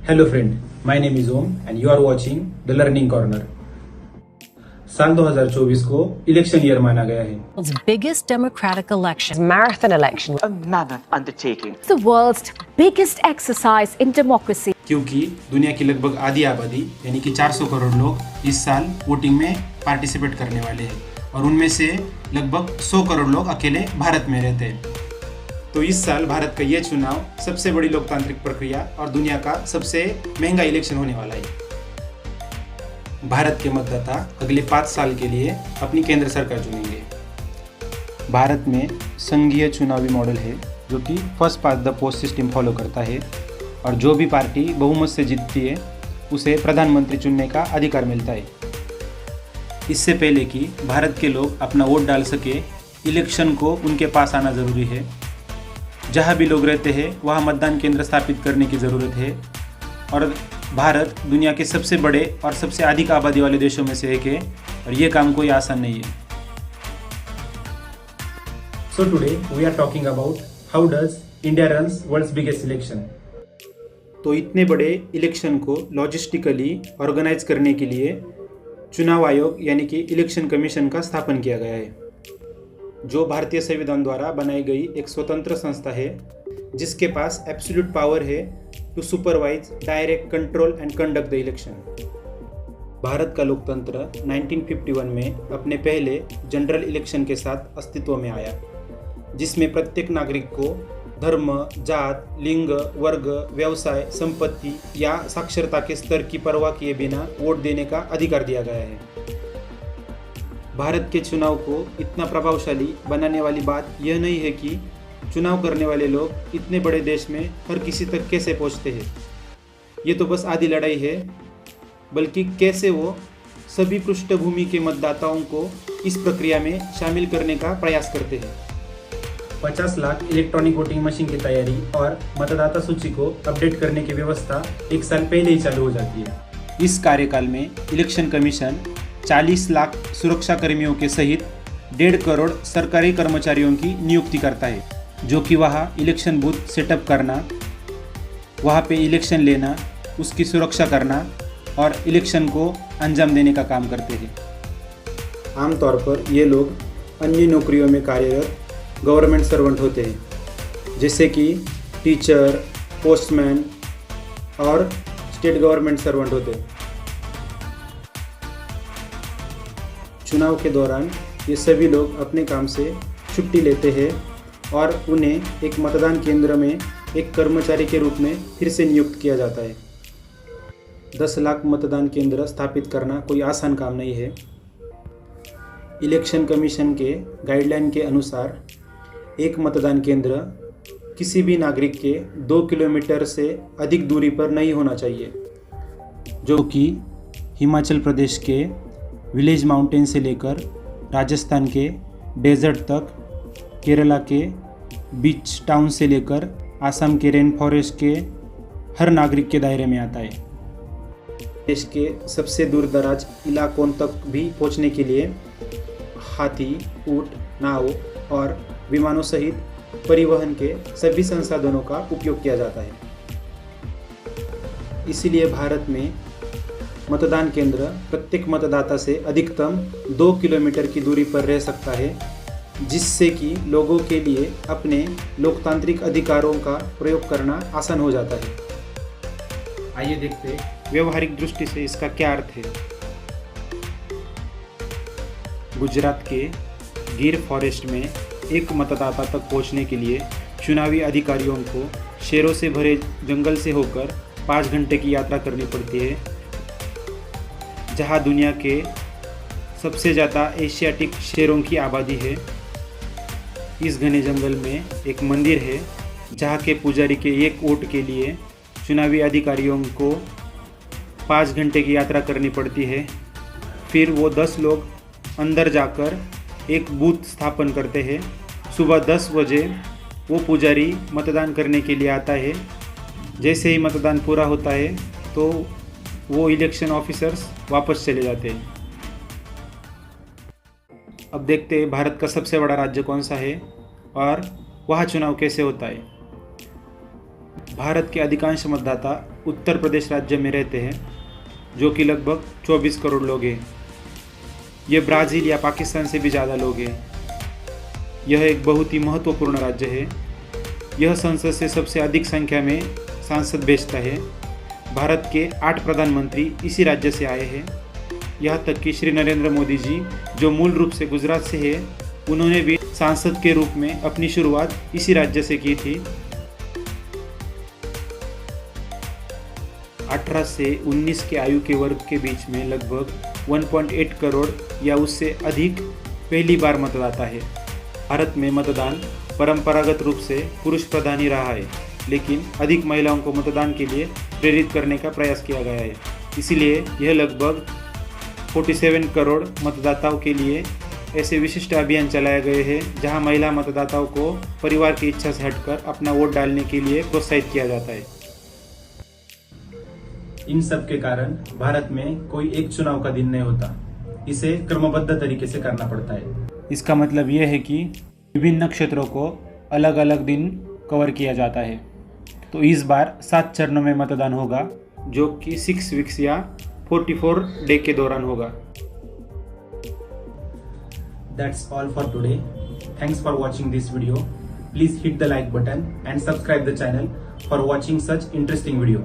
Hello friend, my name is Om and you are watching the learning corner. साल 2024 को election year माना गया है। World's biggest democratic election. Marathon election. A mammoth undertaking. The world's biggest exercise in democracy. क्योंकि दुनिया की लगभग आधी आबादी यानी कि 400 करोड़ लोग इस साल वोटिंग में पार्टिसिपेट करने वाले हैं और उनमें से लगभग 100 करोड़ लोग अकेले भारत में रहते हैं। तो इस साल भारत का ये चुनाव सबसे बड़ी लोकतांत्रिक प्रक्रिया और दुनिया का सबसे महंगा इलेक्शन होने वाला है। भारत के मतदाता अगले 5 साल के लिए अपनी केंद्र सरकार चुनेंगे। भारत में संघीय चुनावी मॉडल है जो कि first past the post system follow करता है और जो भी पार्टी बहुमत से जीतती है उसे प्रधानमंत्री चुनने का अधिकार मिलता है। इससे पहले कि भारत के लोग अपना वोट डाल सके, इलेक्शन को उनके पास आना ज़रूरी है। जहाँ भी लोग रहते हैं वहाँ मतदान केंद्र स्थापित करने की ज़रूरत है और भारत दुनिया के सबसे बड़े और सबसे अधिक आबादी वाले देशों में से एक है और ये काम कोई आसान नहीं है। So today we are talking about how does India runs world's biggest election. तो इतने बड़े इलेक्शन को लॉजिस्टिकली ऑर्गेनाइज करने के लिए चुनाव आयोग यानी कि इलेक्शन कमीशन का स्थापन किया गया है, जो भारतीय संविधान द्वारा बनाई गई एक स्वतंत्र संस्था है जिसके पास एब्सोल्यूट पावर है to supervise, direct, control and conduct the election. Bharat का लोकतंत्र 1951 में अपने पहले जनरल इलेक्शन के साथ अस्तित्व में आया, जिसमें प्रत्येक नागरिक को धर्म, जात, लिंग, वर्ग, व्यवसाय, संपत्ति या साक्षरता के स्तर की परवाह किए बिना वोट देने का अधिकार दिया गया है। भारत के चुनाव को इतना प्रभावशाली बनाने वाली बात यह नहीं है कि चुनाव करने वाले लोग इतने बड़े देश में हर किसी तक कैसे पहुंचते हैं, ये तो बस आधी लड़ाई है, बल्कि कैसे वो सभी पृष्ठभूमि के मतदाताओं को इस प्रक्रिया में शामिल करने का प्रयास करते हैं। 50 लाख इलेक्ट्रॉनिक वोटिंग मशीन की तैयारी और मतदाता सूची को अपडेट करने की व्यवस्था 1 साल पहले ही चालू हो जाती है। इस कार्यकाल में इलेक्शन कमीशन 40 लाख सुरक्षा कर्मियों के सहित 1.5 करोड़ सरकारी कर्मचारियों की नियुक्ति करता है, जो कि वहाँ इलेक्शन बूथ सेटअप करना, वहाँ पे इलेक्शन लेना, उसकी सुरक्षा करना और इलेक्शन को अंजाम देने का काम करते हैं। आमतौर पर ये लोग अन्य नौकरियों में कार्यरत गवर्नमेंट सर्वेंट होते हैं, जैसे कि टीचर, पोस्टमैन और स्टेट गवर्नमेंट सर्वेंट होते हैं। चुनाव के दौरान ये सभी लोग अपने काम से छुट्टी लेते हैं और उन्हें एक मतदान केंद्र में एक कर्मचारी के रूप में फिर से नियुक्त किया जाता है। 10 लाख मतदान केंद्र स्थापित करना कोई आसान काम नहीं है। इलेक्शन कमीशन के गाइडलाइन के अनुसार एक मतदान केंद्र किसी भी नागरिक के 2 किलोमीटर से अधिक दूरी पर नहीं होना चाहिए, जो कि हिमाचल प्रदेश के विलेज माउंटेन से लेकर राजस्थान के डेजर्ट तक, केरला के बीच टाउन से लेकर आसाम के रेन फॉरेस्ट के हर नागरिक के दायरे में आता है। देश के सबसे दूर दराज इलाकों तक भी पहुंचने के लिए हाथी, ऊंट, नाव और विमानों सहित परिवहन के सभी संसाधनों का उपयोग किया जाता है। इसीलिए भारत में मतदान केंद्र प्रत्येक मतदाता से अधिकतम 2 किलोमीटर की दूरी पर रह सकता है, जिससे कि लोगों के लिए अपने लोकतांत्रिक अधिकारों का प्रयोग करना आसान हो जाता है। आइए देखते हैं व्यवहारिक दृष्टि से इसका क्या अर्थ है। गुजरात के गिर फॉरेस्ट में एक मतदाता तक पहुंचने के लिए चुनावी अधिकारियों को शेरों से भरे जंगल से होकर 5 घंटे की यात्रा करनी पड़ती है, जहां दुनिया के सबसे ज़्यादा एशियाटिक शेरों की आबादी है। इस घने जंगल में एक मंदिर है जहां के पुजारी के एक वोट के लिए चुनावी अधिकारियों को 5 घंटे की यात्रा करनी पड़ती है। फिर वो 10 लोग अंदर जाकर एक बूथ स्थापन करते हैं। सुबह 10 बजे वो पुजारी मतदान करने के लिए आता है। जैसे ही मतदान पूरा होता है तो वो इलेक्शन ऑफिसर्स वापस चले जाते हैं। अब देखते हैं भारत का सबसे बड़ा राज्य कौन सा है और वहाँ चुनाव कैसे होता है। भारत के अधिकांश मतदाता उत्तर प्रदेश राज्य में रहते हैं, जो कि लगभग 24 करोड़ लोग हैं। यह ब्राज़ील या पाकिस्तान से भी ज़्यादा लोग हैं। यह एक बहुत ही महत्वपूर्ण राज्य है। यह संसद से सबसे अधिक संख्या में सांसद भेजता है। भारत के 8 प्रधानमंत्री इसी राज्य से आए हैं। यहाँ तक कि श्री नरेंद्र मोदी जी, जो मूल रूप से गुजरात से है, उन्होंने भी सांसद के रूप में अपनी शुरुआत इसी राज्य से की थी। 18 से 19 के आयु के वर्ग के बीच में लगभग 1.8 करोड़ या उससे अधिक पहली बार मतदाता है। भारत में मतदान परंपरागत रूप से पुरुष प्रधान ही रहा है, लेकिन अधिक महिलाओं को मतदान के लिए प्रेरित करने का प्रयास किया गया है। इसलिए यह लगभग 47 करोड़ मतदाताओं के लिए ऐसे विशिष्ट अभियान चलाए गए हैं, जहां महिला मतदाताओं को परिवार की इच्छा से हटकर अपना वोट डालने के लिए प्रोत्साहित किया जाता है। इन सब के कारण भारत में कोई एक चुनाव का दिन नहीं होता। इसे क्रमबद्ध तरीके से करना पड़ता है। इसका मतलब यह है कि विभिन्न क्षेत्रों को अलग अलग दिन कवर किया जाता है। तो इस बार 7 चरणों में मतदान होगा, जो कि 6 वीक्स या 44 डे के दौरान होगा। That's all for today. Thanks for watching this video. Please hit the like button and subscribe the channel for watching such interesting video.